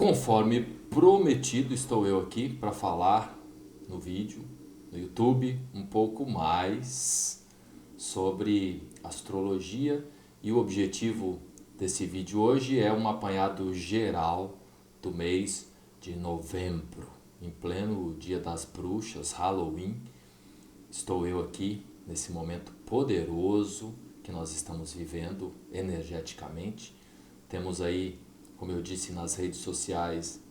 Conforme prometido, estou eu aqui para falar no vídeo, no YouTube, um pouco mais sobre astrologia, e o objetivo desse vídeo hoje é um apanhado geral do mês de novembro, em pleno Dia das Bruxas, Halloween. Estou eu aqui nesse momento poderoso que nós estamos vivendo energeticamente. Temos aí, como eu disse nas redes sociais,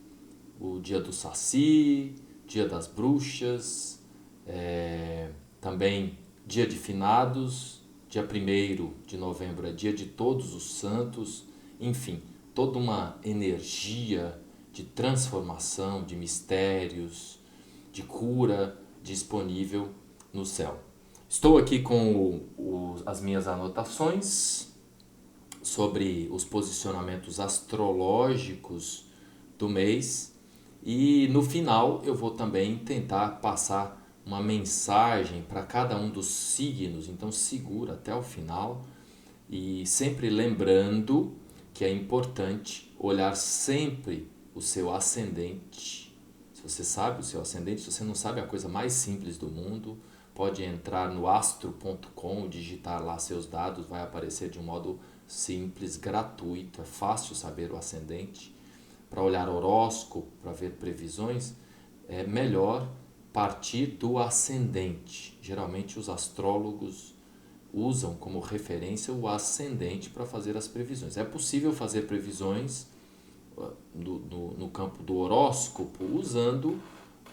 o Dia do Saci, Dia das Bruxas, também Dia de Finados, dia 1º de novembro é Dia de Todos os Santos, enfim, toda uma energia de transformação, de mistérios, de cura disponível no céu. Estou aqui com as minhas anotações sobre os posicionamentos astrológicos do mês, e no final eu vou também tentar passar uma mensagem para cada um dos signos, então segura até o final e sempre lembrando que é importante olhar sempre o seu ascendente. Se você sabe o seu ascendente, se você não sabe, é a coisa mais simples do mundo. Pode entrar no astro.com, digitar lá seus dados, vai aparecer de um modo simples, gratuito, é fácil saber o ascendente. Para olhar horóscopo, para ver previsões, é melhor partir do ascendente. Geralmente os astrólogos usam como referência o ascendente para fazer as previsões. É possível fazer previsões no campo do horóscopo usando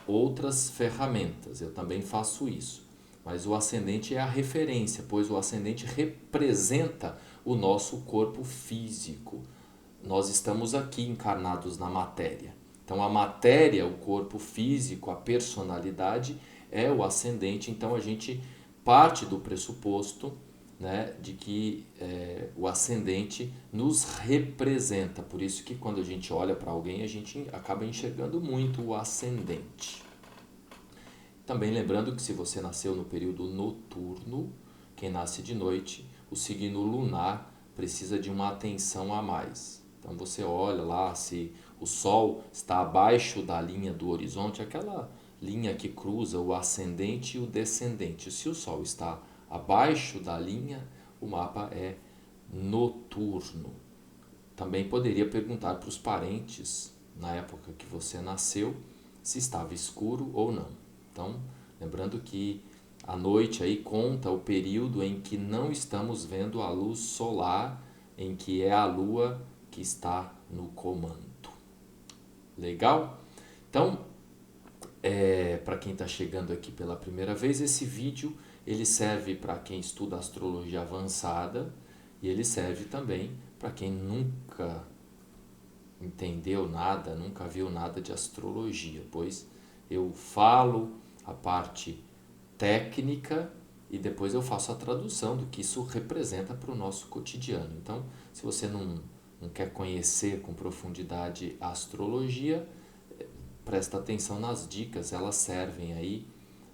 outras ferramentas. Eu também faço isso. Mas o ascendente é a referência, pois o ascendente representa o nosso corpo físico. Nós estamos aqui encarnados na matéria. Então a matéria, o corpo físico, a personalidade é o ascendente. Então a gente parte do pressuposto, né, de que o ascendente nos representa. Por isso que quando a gente olha para alguém, a gente acaba enxergando muito o ascendente. Também lembrando que se você nasceu no período noturno, quem nasce de noite, o signo lunar precisa de uma atenção a mais. Então você olha lá se o Sol está abaixo da linha do horizonte, aquela linha que cruza o ascendente e o descendente. Se o Sol está abaixo da linha, o mapa é noturno. Também poderia perguntar para os parentes, na época que você nasceu, se estava escuro ou não. Então, lembrando que a noite aí conta o período em que não estamos vendo a luz solar, em que é a lua que está no comando. Legal? Então, para quem está chegando aqui pela primeira vez, esse vídeo ele serve para quem estuda astrologia avançada e ele serve também para quem nunca entendeu nada, nunca viu nada de astrologia, pois eu falo a parte técnica e depois eu faço a tradução do que isso representa para o nosso cotidiano. Então, se você não quer conhecer com profundidade a astrologia, presta atenção nas dicas, elas servem aí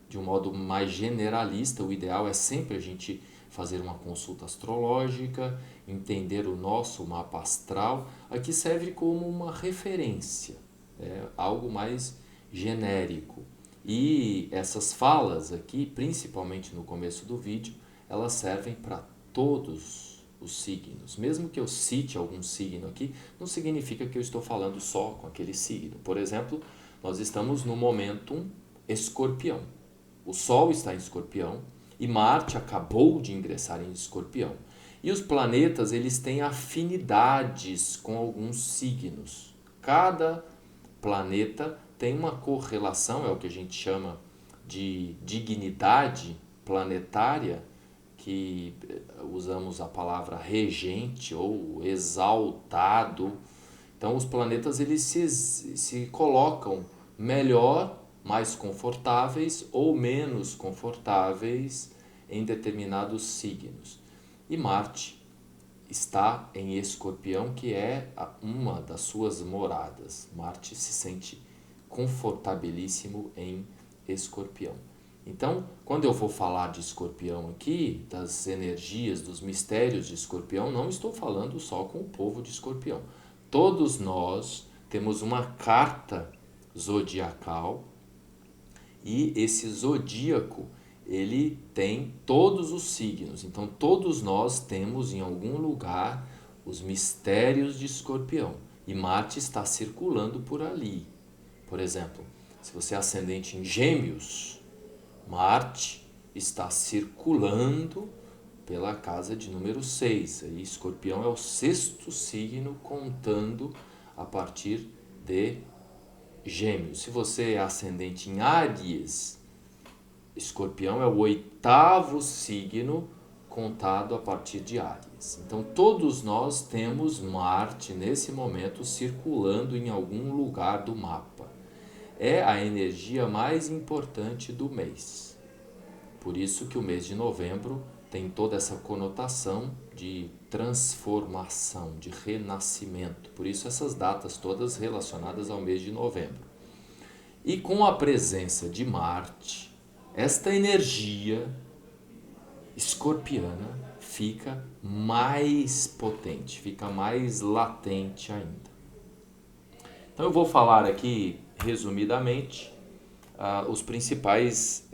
de um modo mais generalista. O ideal é sempre a gente fazer uma consulta astrológica, entender o nosso mapa astral. Aqui serve como uma referência, algo mais genérico. E essas falas aqui, principalmente no começo do vídeo, elas servem para todos os signos. Mesmo que eu cite algum signo aqui, não significa que eu estou falando só com aquele signo. Por exemplo, nós estamos no momento Escorpião. O Sol está em Escorpião e Marte acabou de ingressar em Escorpião. E os planetas, eles têm afinidades com alguns signos. Cada planeta tem uma correlação, é o que a gente chama de dignidade planetária, que usamos a palavra regente ou exaltado. Então os planetas eles se colocam melhor, mais confortáveis ou menos confortáveis em determinados signos. E Marte está em Escorpião, que é uma das suas moradas. Marte se sente confortabilíssimo em Escorpião. Então, quando eu vou falar de Escorpião aqui, das energias, dos mistérios de Escorpião, não estou falando só com o povo de Escorpião. Todos nós temos uma carta zodiacal e esse zodíaco ele tem todos os signos. Então todos nós temos em algum lugar os mistérios de Escorpião e Marte está circulando por ali. Por exemplo, se você é ascendente em Gêmeos, Marte está circulando pela casa de número 6. Aí, Escorpião é o sexto signo contando a partir de Gêmeos. Se você é ascendente em Áries, Escorpião é o oitavo signo contado a partir de Áries. Então todos nós temos Marte nesse momento circulando em algum lugar do mapa. É a energia mais importante do mês. Por isso que o mês de novembro tem toda essa conotação de transformação, de renascimento. Por isso essas datas todas relacionadas ao mês de novembro. E com a presença de Marte, esta energia escorpiana fica mais potente, fica mais latente ainda. Então eu vou falar aqui, resumidamente, os principais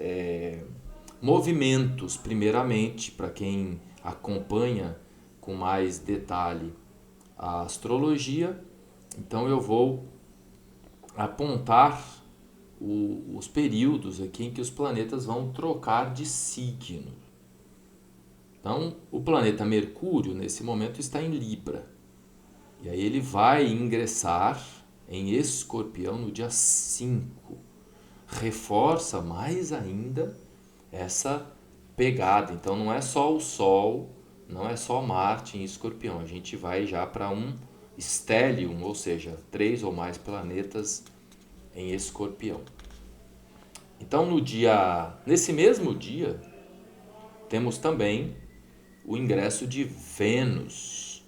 movimentos, primeiramente, para quem acompanha com mais detalhe a astrologia. Então eu vou apontar os períodos aqui em que os planetas vão trocar de signo. Então, o planeta Mercúrio, nesse momento, está em Libra. E aí ele vai ingressar em Escorpião no dia 5. Reforça mais ainda essa pegada. Então, não é só o Sol, não é só Marte em Escorpião. A gente vai já para um stellium, ou seja, 3 ou mais planetas em Escorpião. Então, nesse mesmo dia, temos também o ingresso de Vênus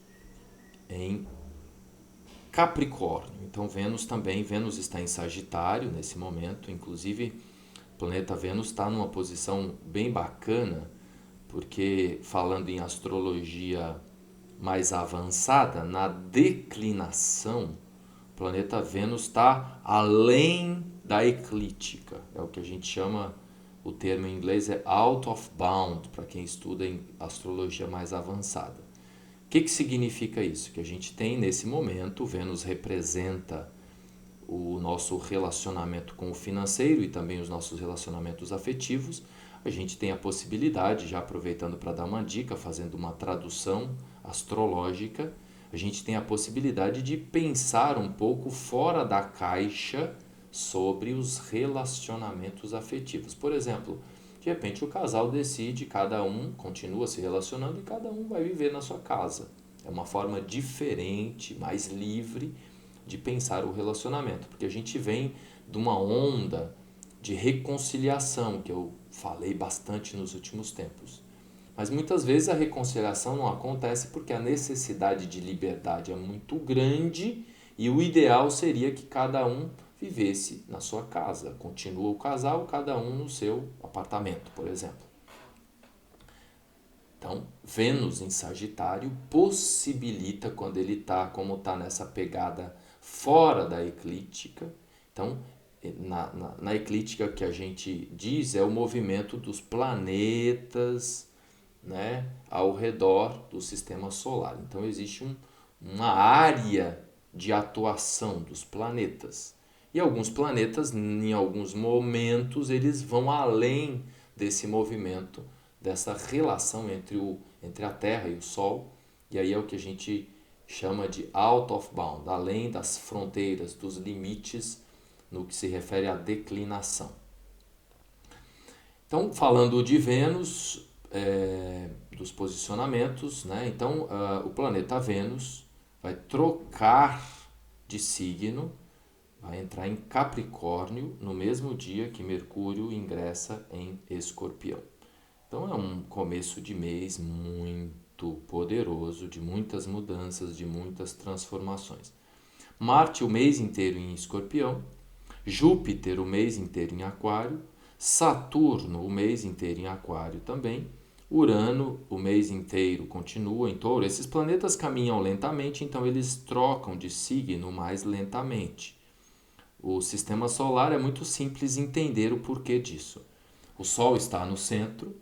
em Capricórnio. Então, Vênus está em Sagitário nesse momento. Inclusive, o planeta Vênus está numa posição bem bacana, porque falando em astrologia mais avançada, na declinação, o planeta Vênus está além da eclíptica. É o que a gente chama, o termo em inglês é out of bound, para quem estuda em astrologia mais avançada. O que significa isso? Que a gente tem nesse momento, Vênus representa o nosso relacionamento com o financeiro e também os nossos relacionamentos afetivos. A gente tem a possibilidade, já aproveitando para dar uma dica, fazendo uma tradução astrológica, a gente tem a possibilidade de pensar um pouco fora da caixa sobre os relacionamentos afetivos. Por exemplo, de repente o casal decide, cada um continua se relacionando e cada um vai viver na sua casa. É uma forma diferente, mais livre de pensar o relacionamento, porque a gente vem de uma onda de reconciliação, que eu falei bastante nos últimos tempos. Mas muitas vezes a reconciliação não acontece porque a necessidade de liberdade é muito grande e o ideal seria que cada um vivesse na sua casa. Continua o casal, cada um no seu apartamento, por exemplo. Então, Vênus em Sagitário possibilita, quando ele está, como está nessa pegada fora da eclíptica. Então, na eclíptica que a gente diz é o movimento dos planetas, né, ao redor do sistema solar. Então existe uma área de atuação dos planetas. E alguns planetas, em alguns momentos, eles vão além desse movimento, dessa relação entre a Terra e o Sol. E aí é o que a gente chama de out of bound, além das fronteiras, dos limites, no que se refere à declinação. Então, falando de Vênus, dos posicionamentos, né? Então o planeta Vênus vai trocar de signo, vai entrar em Capricórnio no mesmo dia que Mercúrio ingressa em Escorpião. Então é um começo de mês muito poderoso, de muitas mudanças, de muitas transformações. Marte o mês inteiro em Escorpião, Júpiter o mês inteiro em Aquário, Saturno o mês inteiro em Aquário também, Urano, o mês inteiro, continua em Touro. Esses planetas caminham lentamente, então eles trocam de signo mais lentamente. O sistema solar é muito simples entender o porquê disso. O Sol está no centro,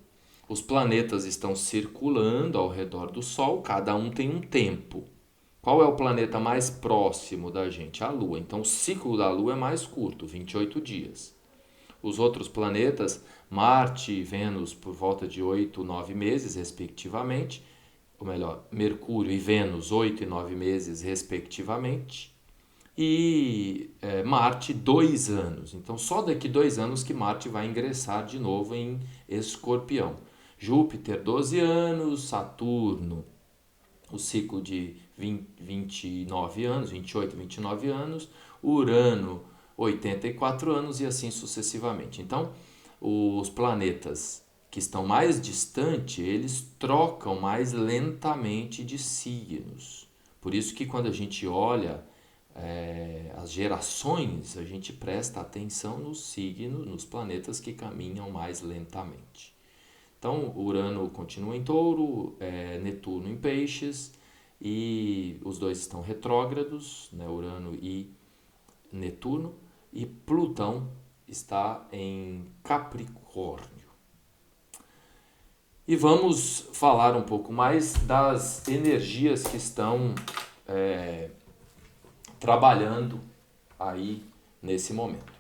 os planetas estão circulando ao redor do Sol, cada um tem um tempo. Qual é o planeta mais próximo da gente? A Lua. Então o ciclo da Lua é mais curto, 28 dias. Os outros planetas, Marte e Vênus, por volta de 8 e 9 meses, respectivamente. Ou melhor, Mercúrio e Vênus, 8 e 9 meses, respectivamente. E Marte, 2 anos. Então, só daqui 2 anos que Marte vai ingressar de novo em Escorpião. Júpiter, 12 anos. Saturno, o ciclo de 29 anos, 28, 29 anos. Urano, 84 anos e assim sucessivamente. Então, os planetas que estão mais distantes, eles trocam mais lentamente de signos. Por isso que quando a gente olha as gerações, a gente presta atenção nos signos, nos planetas que caminham mais lentamente. Então, Urano continua em Touro, Netuno em Peixes, e os dois estão retrógrados, né, Urano e Netuno, e Plutão está em Capricórnio. E vamos falar um pouco mais das energias que estão trabalhando aí nesse momento.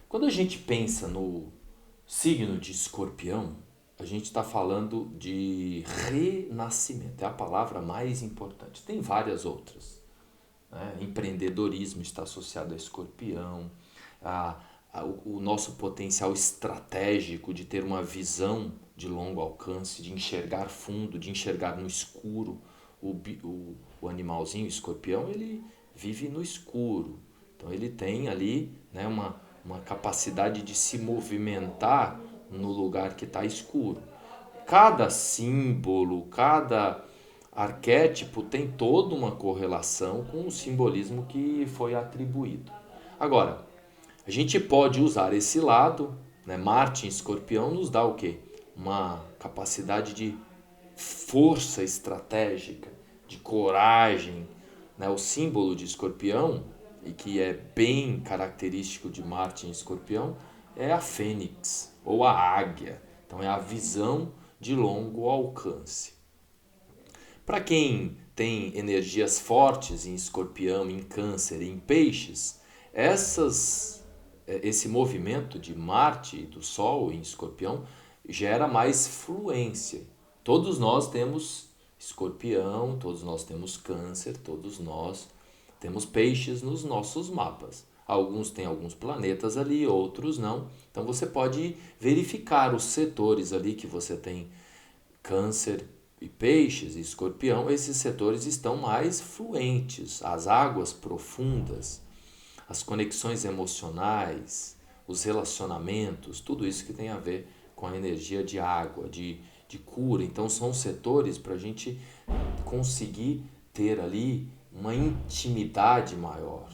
Quando a gente pensa no signo de Escorpião, a gente está falando de renascimento, é a palavra mais importante. Tem várias outras, né? Empreendedorismo está associado a Escorpião, o nosso potencial estratégico de ter uma visão de longo alcance, de enxergar fundo, de enxergar no escuro. O animalzinho, o escorpião, ele vive no escuro. Então ele tem ali, né, uma capacidade de se movimentar no lugar que está escuro. Cada símbolo, cada arquétipo tem toda uma correlação com o simbolismo que foi atribuído. Agora, a gente pode usar esse lado, né? Marte em Escorpião nos dá o quê? Uma capacidade de força estratégica, de coragem, né? O símbolo de Escorpião, e que é bem característico de Marte em Escorpião, é a fênix ou a águia. Então é a visão de longo alcance. Para quem tem energias fortes em Escorpião, em Câncer e em Peixes, esse movimento de Marte e do Sol em Escorpião gera mais fluência. Todos nós temos Escorpião, todos nós temos Câncer, todos nós temos Peixes nos nossos mapas. Alguns têm alguns planetas ali, outros não. Então você pode verificar os setores ali que você tem Câncer e Peixes e Escorpião. Esses setores estão mais fluentes, as águas profundas, as conexões emocionais, os relacionamentos, tudo isso que tem a ver com a energia de água, de cura. Então são setores para a gente conseguir ter ali uma intimidade maior,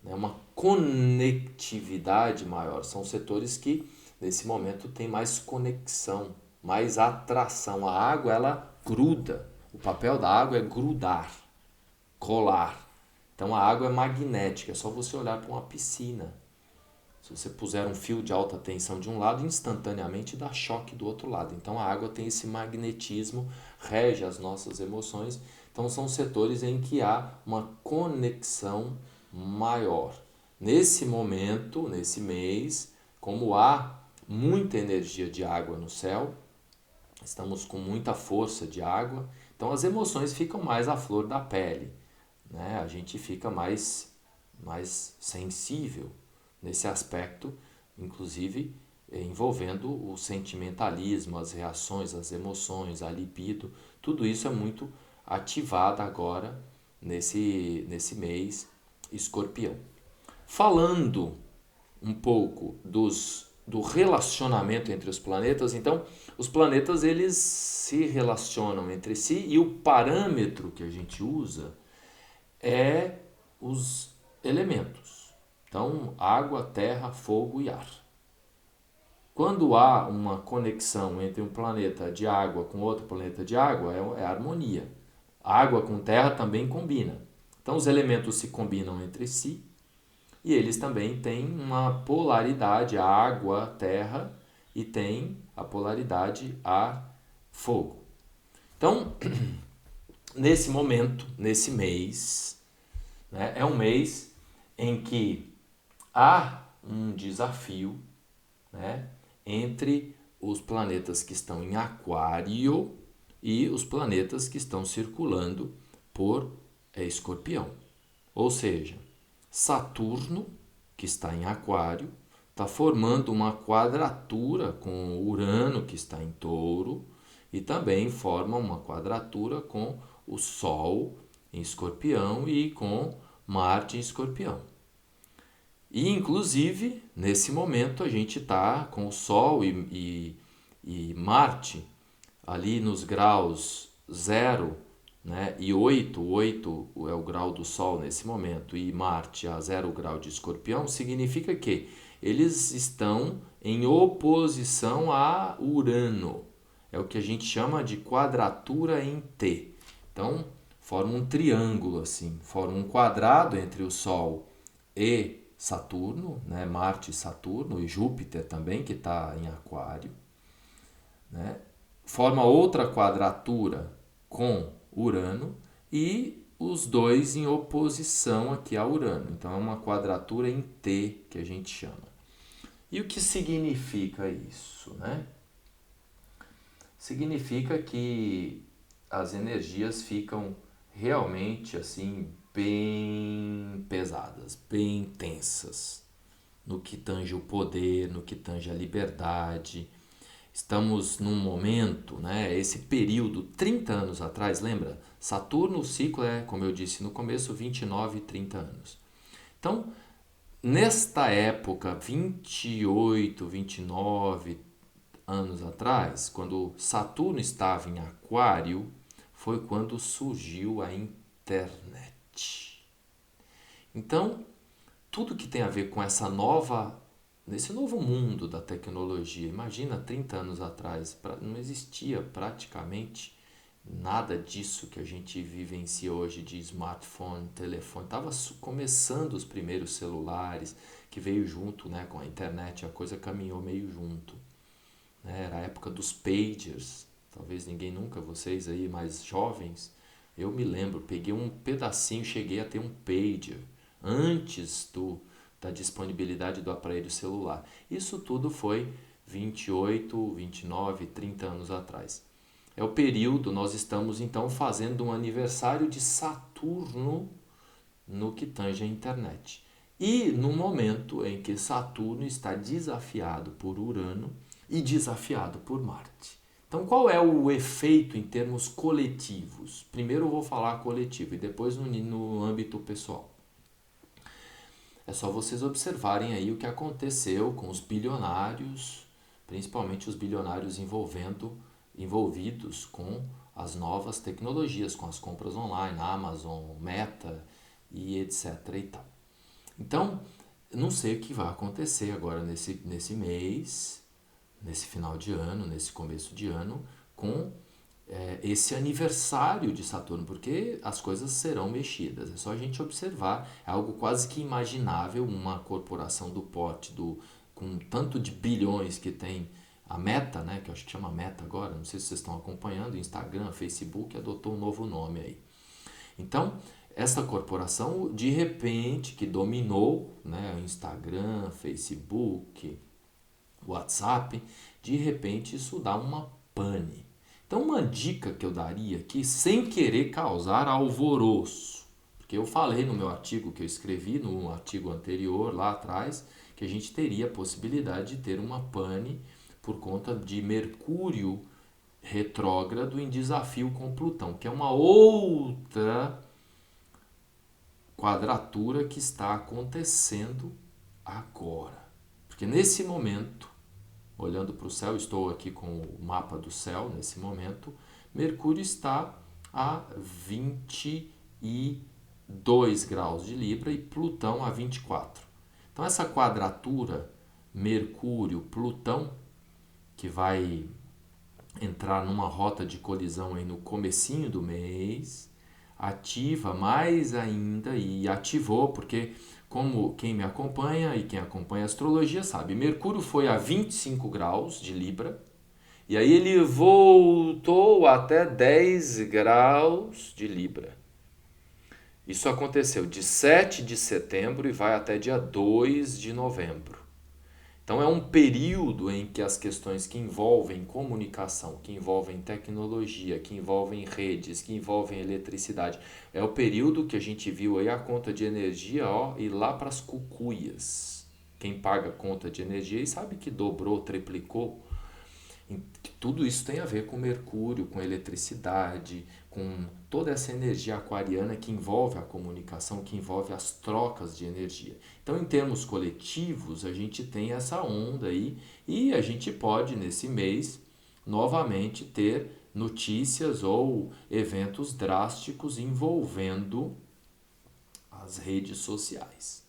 né? Uma conectividade maior. São setores que nesse momento tem mais conexão, mais atração. A água, ela gruda. O papel da água é grudar, colar. Então a água é magnética, é só você olhar para uma piscina. Se você puser um fio de alta tensão de um lado, instantaneamente dá choque do outro lado. Então a água tem esse magnetismo, rege as nossas emoções. Então são setores em que há uma conexão maior. Nesse momento, nesse mês, como há muita energia de água no céu, estamos com muita força de água, então as emoções ficam mais à flor da pele, né? A gente fica mais sensível nesse aspecto, inclusive envolvendo o sentimentalismo, as reações, as emoções, a libido, tudo isso é muito ativado agora nesse mês Escorpião. Falando um pouco do relacionamento entre os planetas, então os planetas eles se relacionam entre si e o parâmetro que a gente usa é os elementos. Então, água, terra, fogo e ar. Quando há uma conexão entre um planeta de água com outro planeta de água, é harmonia. Água com terra também combina. Então os elementos se combinam entre si e eles também têm uma polaridade, água, terra, e tem a polaridade ar, fogo. Então, nesse momento, nesse mês, né, é um mês em que há um desafio, né, entre os planetas que estão em Aquário e os planetas que estão circulando por Escorpião. Ou seja, Saturno, que está em Aquário, está formando uma quadratura com Urano, que está em Touro, e também forma uma quadratura com o Sol em Escorpião e com Marte em Escorpião. E, inclusive, nesse momento, a gente está com o Sol e Marte ali nos graus 0, né, e 8 é o grau do Sol nesse momento, e Marte a 0 grau de Escorpião, significa que eles estão em oposição a Urano. É o que a gente chama de quadratura em T. Então, forma um triângulo assim, forma um quadrado entre o Sol e Saturno, né? Marte e Saturno, e Júpiter também, que está em Aquário, né? Forma outra quadratura com Urano e os dois em oposição aqui a Urano. Então é uma quadratura em T que a gente chama. E o que significa isso, né? Significa que as energias ficam realmente assim bem pesadas, bem tensas, no que tange o poder, no que tange a liberdade. Estamos num momento, né, esse período, 30 anos atrás, lembra? Saturno, o ciclo é, como eu disse no começo, 29 e 30 anos. Então, nesta época, 28, 29 anos atrás, quando Saturno estava em Aquário, foi quando surgiu a internet. Então, tudo que tem a ver com nesse novo mundo da tecnologia, imagina 30 anos atrás, não existia praticamente nada disso que a gente vivencia hoje de smartphone, telefone. Estava começando os primeiros celulares, que veio junto, né, com a internet, a coisa caminhou meio junto. Era a época dos pagers, talvez ninguém nunca, vocês aí mais jovens, eu me lembro, peguei um pedacinho, cheguei a ter um pager, antes da disponibilidade do aparelho celular. Isso tudo foi 28, 29, 30 anos atrás. É o período, nós estamos então fazendo um aniversário de Saturno no que tange a internet. E no momento em que Saturno está desafiado por Urano e desafiado por Marte. Então, qual é o efeito em termos coletivos? Primeiro eu vou falar coletivo e depois no âmbito pessoal. É só vocês observarem aí o que aconteceu com os bilionários, principalmente os bilionários envolvidos com as novas tecnologias, com as compras online, Amazon, Meta e etc. e tal. Então, não sei o que vai acontecer agora nesse mês, nesse final de ano, nesse começo de ano, com esse aniversário de Saturno, porque as coisas serão mexidas. É só a gente observar, é algo quase que imaginável, uma corporação do porte, com tanto de bilhões que tem a Meta, né, que eu acho que chama Meta agora, não sei se vocês estão acompanhando, Instagram, Facebook, adotou um novo nome aí. Então, essa corporação, de repente, que dominou, né, Instagram, Facebook, WhatsApp, de repente isso dá uma pane. Então, uma dica que eu daria aqui, sem querer causar alvoroço, porque eu falei no meu artigo que eu escrevi, no artigo anterior, lá atrás, que a gente teria a possibilidade de ter uma pane por conta de Mercúrio retrógrado em desafio com Plutão, que é uma outra quadratura que está acontecendo agora. Porque nesse momento, olhando para o céu, estou aqui com o mapa do céu nesse momento, Mercúrio está a 22 graus de Libra e Plutão a 24. Então essa quadratura Mercúrio-Plutão que vai entrar numa rota de colisão aí no comecinho do mês, ativa mais ainda e ativou, porque como quem me acompanha e quem acompanha a astrologia sabe, Mercúrio foi a 25 graus de Libra, e aí ele voltou até 10 graus de Libra. Isso aconteceu de 7 de setembro e vai até dia 2 de novembro. Então é um período em que as questões que envolvem comunicação, que envolvem tecnologia, que envolvem redes, que envolvem eletricidade, é o período que a gente viu aí a conta de energia, ó, ir lá para as cucuias. Quem paga a conta de energia e sabe que dobrou, triplicou. Tudo isso tem a ver com Mercúrio, com eletricidade, com toda essa energia aquariana que envolve a comunicação, que envolve as trocas de energia. Então, em termos coletivos, a gente tem essa onda aí e a gente pode, nesse mês, novamente ter notícias ou eventos drásticos envolvendo as redes sociais.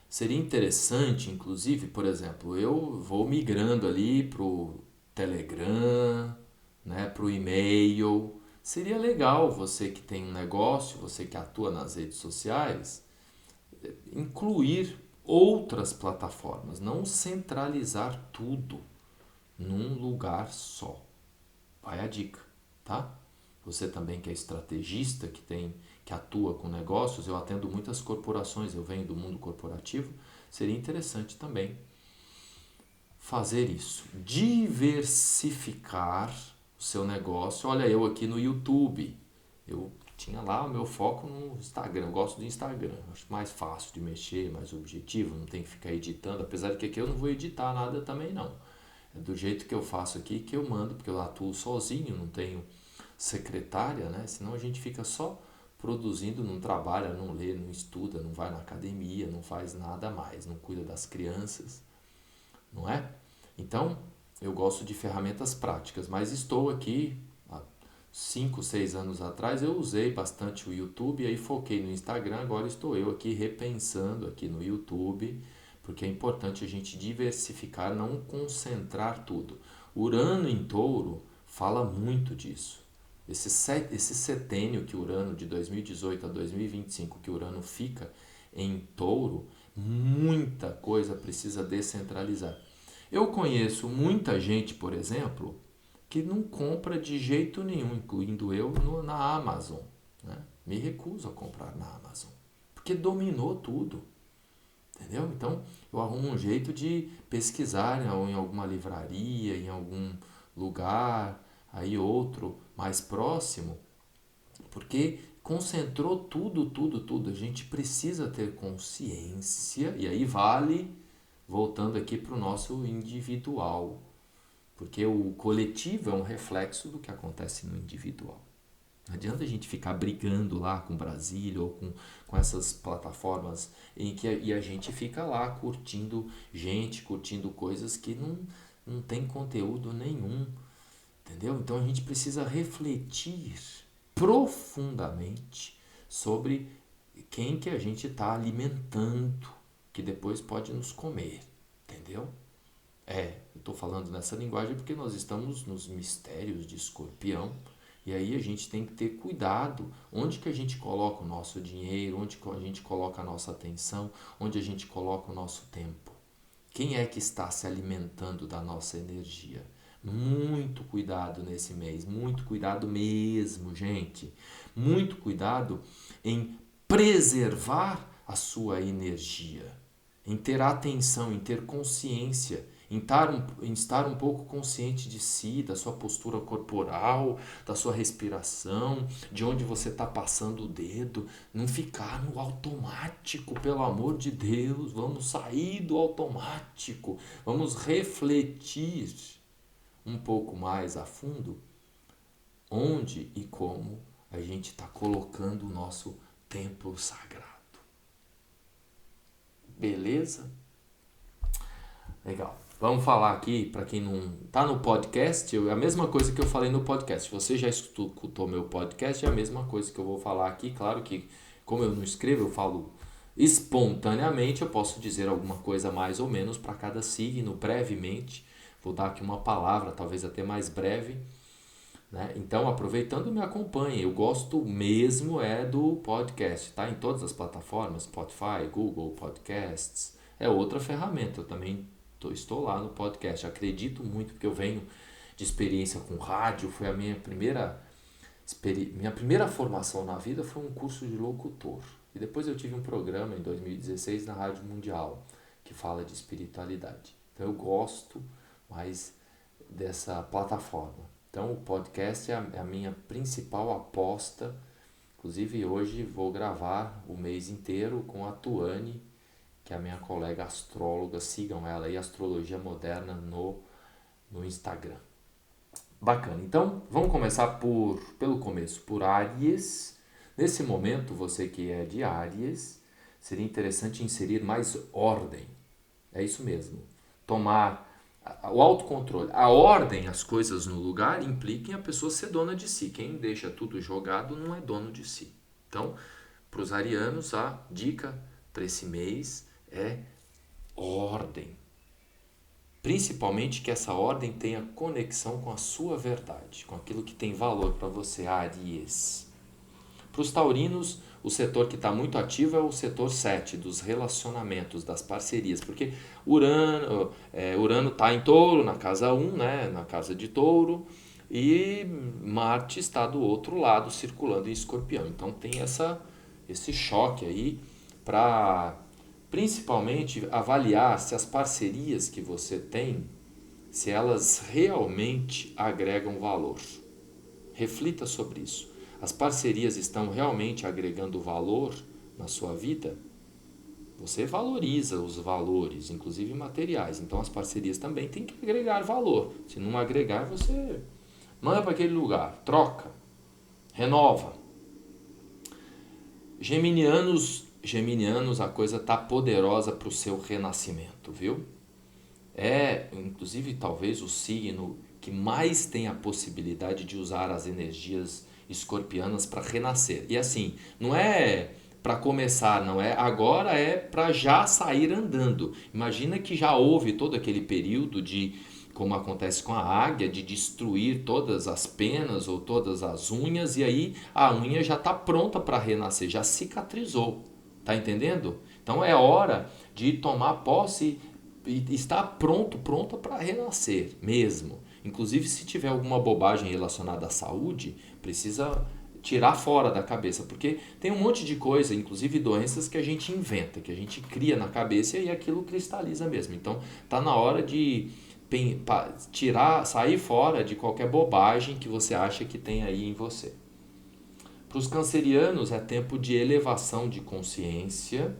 Seria interessante, inclusive, por exemplo, eu vou migrando ali para o Telegram, né, para o e-mail. Seria legal você que tem um negócio, você que atua nas redes sociais, incluir outras plataformas, não centralizar tudo num lugar só. Vai a dica, tá? Você também que é estrategista, que atua com negócios, eu atendo muitas corporações, eu venho do mundo corporativo, seria interessante também fazer isso, diversificar o seu negócio. Olha, eu aqui no YouTube, eu tinha lá o meu foco no Instagram, eu gosto do Instagram, acho mais fácil de mexer, mais objetivo, não tem que ficar editando, apesar de que aqui eu não vou editar nada também não. É do jeito que eu faço aqui que eu mando, porque eu atuo sozinho, não tenho secretária, né? Senão a gente fica só produzindo, não trabalha, não lê, não estuda, não vai na academia, não faz nada mais, não cuida das crianças, não é? Então, eu gosto de ferramentas práticas, mas estou aqui, há 5, 6 anos atrás, eu usei bastante o YouTube, e aí foquei no Instagram, agora estou eu aqui repensando aqui no YouTube, porque é importante a gente diversificar, não concentrar tudo. Urano em Touro fala muito disso. Esse setênio que Urano, de 2018 a 2025, que Urano fica em Touro, muita coisa precisa descentralizar. Eu conheço muita gente, por exemplo, que não compra de jeito nenhum, incluindo eu, na Amazon. Né? Me recuso a comprar na Amazon, porque dominou tudo. Entendeu? Então, eu arrumo um jeito de pesquisar em alguma livraria, em algum lugar, aí outro mais próximo, porque concentrou tudo. A gente precisa ter consciência, e aí vale, voltando aqui para o nosso individual, porque o coletivo é um reflexo do que acontece no individual. Não adianta a gente ficar brigando lá com Brasília ou com essas plataformas em que a gente fica lá curtindo gente, curtindo coisas que não tem conteúdo nenhum, entendeu? Então a gente precisa refletir profundamente sobre quem que a gente está alimentando, que depois pode nos comer, entendeu? Eu estou falando nessa linguagem porque nós estamos nos mistérios de Escorpião. E aí a gente tem que ter cuidado onde que a gente coloca o nosso dinheiro, onde que a gente coloca a nossa atenção, onde a gente coloca o nosso tempo. Quem é que está se alimentando da nossa energia? Muito cuidado nesse mês, muito cuidado mesmo, gente. Muito cuidado em preservar a sua energia, em ter atenção, em ter consciência, em estar um pouco consciente de si, da sua postura corporal, da sua respiração, de onde você está passando o dedo, não ficar no automático, pelo amor de Deus, vamos sair do automático, vamos refletir um pouco mais a fundo onde e como a gente está colocando o nosso templo sagrado. Beleza? Legal. Vamos falar aqui, para quem não está no podcast, é a mesma coisa que eu falei no podcast. Se você já escutou meu podcast, é a mesma coisa que eu vou falar aqui. Claro que, como eu não escrevo, eu falo espontaneamente, eu posso dizer alguma coisa mais ou menos para cada signo, brevemente, Vou dar aqui uma palavra, talvez até mais breve, né? Então, aproveitando, me acompanhe. Eu gosto mesmo do podcast, tá? Em todas as plataformas, Spotify, Google Podcasts. É outra ferramenta. Eu também estou lá no podcast. Acredito muito, porque eu venho de experiência com rádio. Foi a minha primeira formação na vida foi um curso de locutor. E depois eu tive um programa em 2016 na Rádio Mundial, que fala de espiritualidade. Então eu gosto mais dessa plataforma. Então o podcast é a minha principal aposta. Inclusive hoje vou gravar o mês inteiro com a Tuane, que é a minha colega astróloga. Sigam ela aí, Astrologia Moderna no Instagram. Bacana. Então vamos começar pelo começo, por Áries. Nesse momento, você que é de Áries, seria interessante inserir mais ordem. É isso mesmo. Tomar o autocontrole. A ordem, as coisas no lugar, implica em a pessoa ser dona de si. Quem deixa tudo jogado não é dono de si. Então, para os arianos, a dica para esse mês é ordem. Principalmente que essa ordem tenha conexão com a sua verdade, com aquilo que tem valor para você, Áries. Para os taurinos, o setor que está muito ativo é o setor 7, dos relacionamentos, das parcerias, porque Urano está em touro, na casa 1, né, na casa de touro, e Marte está do outro lado, circulando em escorpião. Então tem esse choque aí para, principalmente, avaliar se as parcerias que você tem, se elas realmente agregam valor. Reflita sobre isso. As parcerias estão realmente agregando valor na sua vida? Você valoriza os valores, inclusive materiais. Então as parcerias também têm que agregar valor. Se não agregar, você manda para aquele lugar, troca, renova. Geminianos, a coisa está poderosa para o seu renascimento, viu? Inclusive, talvez o signo que mais tem a possibilidade de usar as energias escorpianas para renascer. E assim, não é para começar, não é agora, é para já sair andando. Imagina que já houve todo aquele período de, como acontece com a águia, de destruir todas as penas ou todas as unhas, e aí a unha já está pronta para renascer, já cicatrizou. Tá entendendo? Então é hora de tomar posse e estar pronta para renascer mesmo. Inclusive, se tiver alguma bobagem relacionada à saúde, precisa tirar fora da cabeça, porque tem um monte de coisa, inclusive doenças que a gente inventa, que a gente cria na cabeça e aquilo cristaliza mesmo. Então, tá na hora de sair fora de qualquer bobagem que você acha que tem aí em você. Para os cancerianos é tempo de elevação de consciência,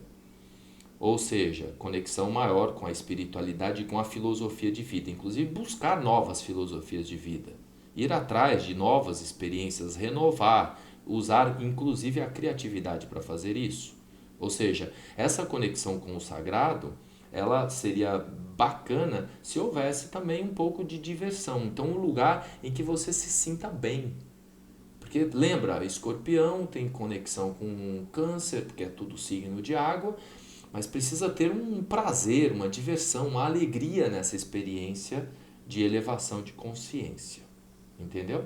ou seja, conexão maior com a espiritualidade e com a filosofia de vida. Inclusive buscar novas filosofias de vida. Ir atrás de novas experiências, renovar, usar inclusive a criatividade para fazer isso. Ou seja, essa conexão com o sagrado, ela seria bacana se houvesse também um pouco de diversão. Então, um lugar em que você se sinta bem. Porque lembra, escorpião tem conexão com câncer, porque é tudo signo de água, mas precisa ter um prazer, uma diversão, uma alegria nessa experiência de elevação de consciência. Entendeu?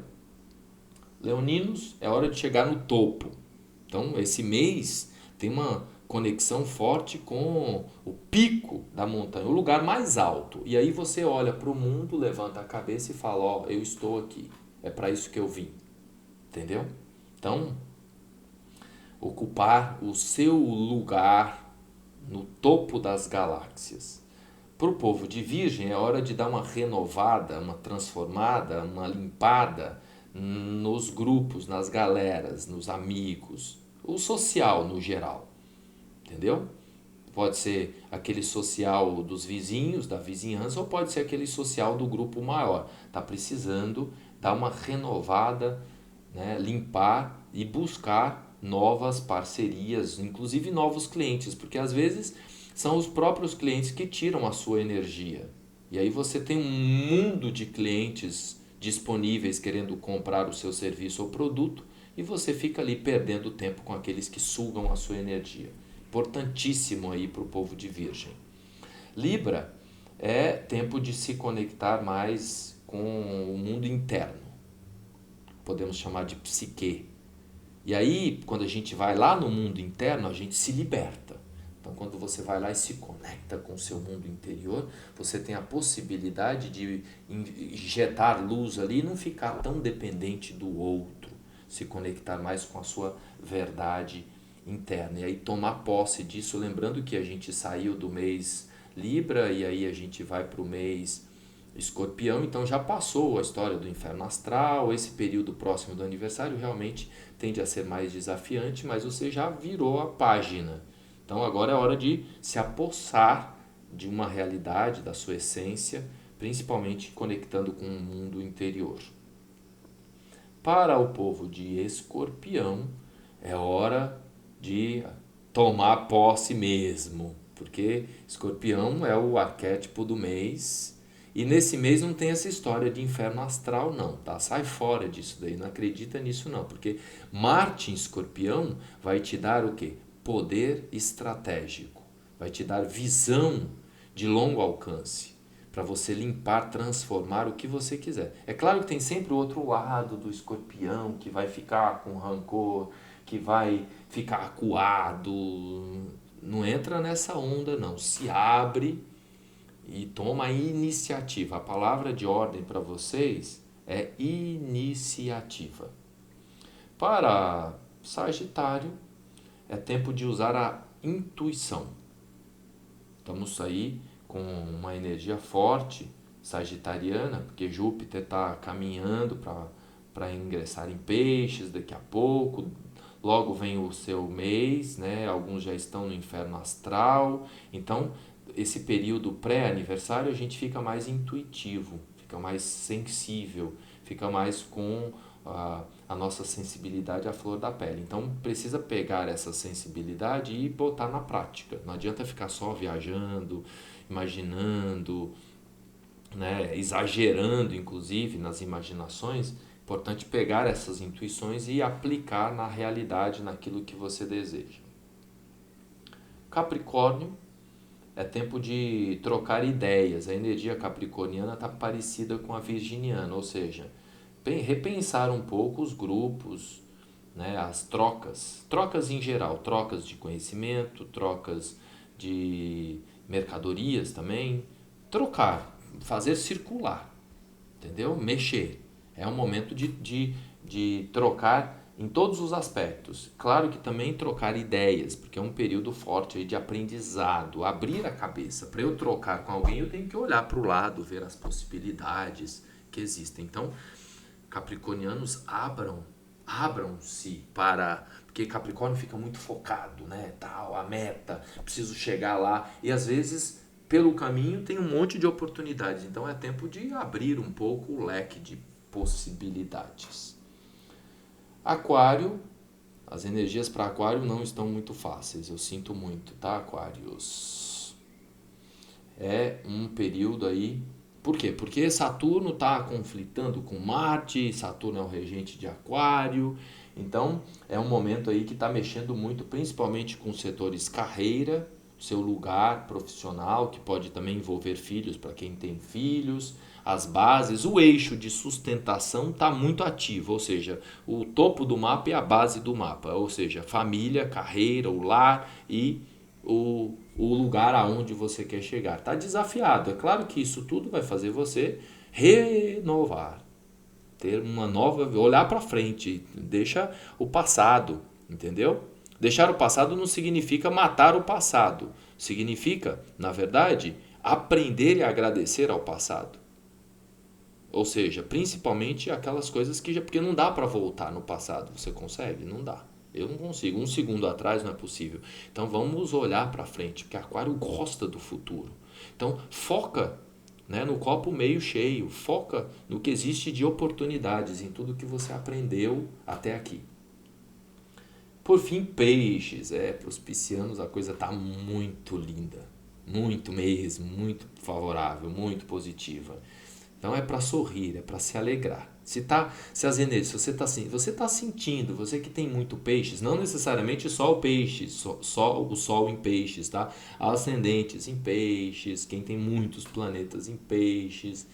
Leoninos, é hora de chegar no topo. Então, esse mês tem uma conexão forte com o pico da montanha, o lugar mais alto. E aí você olha para o mundo, levanta a cabeça e fala, ó, eu estou aqui. É para isso que eu vim. Entendeu? Então, ocupar o seu lugar no topo das galáxias. Para o povo de Virgem é hora de dar uma renovada, uma transformada, uma limpada nos grupos, nas galeras, nos amigos, o social no geral. Entendeu? Pode ser aquele social dos vizinhos, da vizinhança, ou pode ser aquele social do grupo maior. Está precisando dar uma renovada, né, limpar e buscar novas parcerias, inclusive novos clientes, porque às vezes são os próprios clientes que tiram a sua energia. E aí você tem um mundo de clientes disponíveis querendo comprar o seu serviço ou produto e você fica ali perdendo tempo com aqueles que sugam a sua energia. Importantíssimo aí para o povo de Virgem. Libra, é tempo de se conectar mais com o mundo interno, podemos chamar de psique. E aí, quando a gente vai lá no mundo interno, a gente se liberta. Então, quando você vai lá e se conecta com o seu mundo interior, você tem a possibilidade de injetar luz ali e não ficar tão dependente do outro, se conectar mais com a sua verdade interna. E aí tomar posse disso, lembrando que a gente saiu do mês Libra e aí a gente vai para o mês Escorpião, então já passou a história do inferno astral, esse período próximo do aniversário realmente tende a ser mais desafiante, mas você já virou a página. Então agora é hora de se apossar de uma realidade, da sua essência, principalmente conectando com o mundo interior. Para o povo de Escorpião, é hora de tomar posse mesmo, porque Escorpião é o arquétipo do mês. E nesse mês não tem essa história de inferno astral não, tá? Sai fora disso daí, não acredita nisso não, porque Marte em Escorpião vai te dar o quê? Poder estratégico, vai te dar visão de longo alcance, para você limpar, transformar o que você quiser. É claro que tem sempre o outro lado do Escorpião, que vai ficar com rancor, que vai ficar acuado. Não entra nessa onda não, se abre e toma a iniciativa. A palavra de ordem para vocês é iniciativa. Para Sagitário, é tempo de usar a intuição. Estamos aí com uma energia forte sagitariana, porque Júpiter está caminhando para ingressar em peixes daqui a pouco. Logo vem o seu mês, né? Alguns já estão no inferno astral. Então, esse período pré-aniversário a gente fica mais intuitivo, fica mais sensível, fica mais com a nossa sensibilidade à flor da pele. Então precisa pegar essa sensibilidade e botar na prática. Não adianta ficar só viajando, imaginando, né, exagerando inclusive nas imaginações. Importante pegar essas intuições e aplicar na realidade, naquilo que você deseja. Capricórnio, é tempo de trocar ideias. A energia capricorniana está parecida com a virginiana, ou seja, repensar um pouco os grupos, né, as trocas em geral, trocas de conhecimento, trocas de mercadorias também, trocar, fazer circular, entendeu? Mexer. É um momento de trocar em todos os aspectos. Claro que também trocar ideias, porque é um período forte aí de aprendizado, abrir a cabeça. Para eu trocar com alguém, eu tenho que olhar para o lado, ver as possibilidades que existem. Então, capricornianos, abram-se para... Porque Capricórnio fica muito focado, né? Tal, a meta, preciso chegar lá. E às vezes, pelo caminho, tem um monte de oportunidades. Então é tempo de abrir um pouco o leque de possibilidades. Aquário, as energias para Aquário não estão muito fáceis, eu sinto muito, tá, Aquários? É um período aí. Por quê? Porque Saturno está conflitando com Marte, Saturno é o regente de Aquário, então é um momento aí que está mexendo muito, principalmente com os setores carreira, seu lugar profissional, que pode também envolver filhos para quem tem filhos, as bases, o eixo de sustentação está muito ativo, ou seja, o topo do mapa é a base do mapa, ou seja, família, carreira, o lar e o lugar aonde você quer chegar. Está desafiado. É claro que isso tudo vai fazer você renovar, ter uma nova, olhar para frente, deixa o passado, entendeu? Deixar o passado não significa matar o passado, significa, na verdade, aprender e agradecer ao passado. Ou seja, principalmente aquelas coisas que já, porque não dá para voltar no passado. Você consegue? Não dá. Eu não consigo. Um segundo atrás não é possível. Então vamos olhar para frente, porque Aquário gosta do futuro. Então foca, né, no copo meio cheio, foca no que existe de oportunidades, em tudo que você aprendeu até aqui. Por fim, peixes. Para os piscianos a coisa está muito linda. Muito mesmo, muito favorável, muito positiva. Então é para sorrir, é para se alegrar. Se as energias, se você tá sentindo, você que tem muito peixes, não necessariamente só o peixe, só o sol em peixes, tá? Ascendentes em peixes, quem tem muitos planetas em peixes,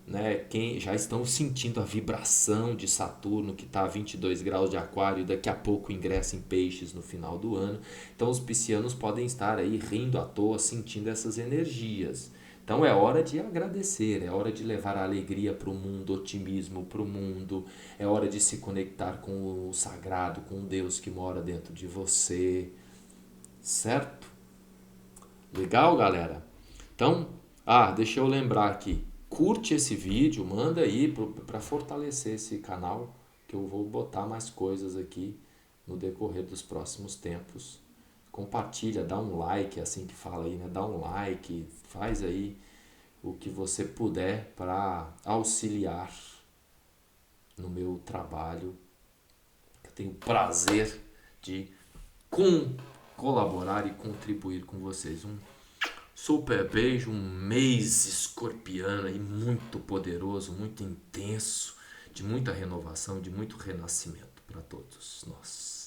né? Quem já estão sentindo a vibração de Saturno que está a 22 graus de aquário e daqui a pouco ingressa em peixes no final do ano. Então os piscianos podem estar aí rindo à toa, sentindo essas energias. Então é hora de agradecer, é hora de levar a alegria para o mundo, otimismo para o mundo, é hora de se conectar com o sagrado, com o Deus que mora dentro de você, certo? Legal, galera? Então, deixa eu lembrar aqui. Curte esse vídeo, manda aí para fortalecer esse canal, que eu vou botar mais coisas aqui no decorrer dos próximos tempos. Compartilha, dá um like, assim que fala aí, né? Dá um like, faz aí o que você puder para auxiliar no meu trabalho. Eu tenho o prazer de colaborar e contribuir com vocês. Um super beijo, um mês escorpiano aí muito poderoso, muito intenso, de muita renovação, de muito renascimento para todos nós.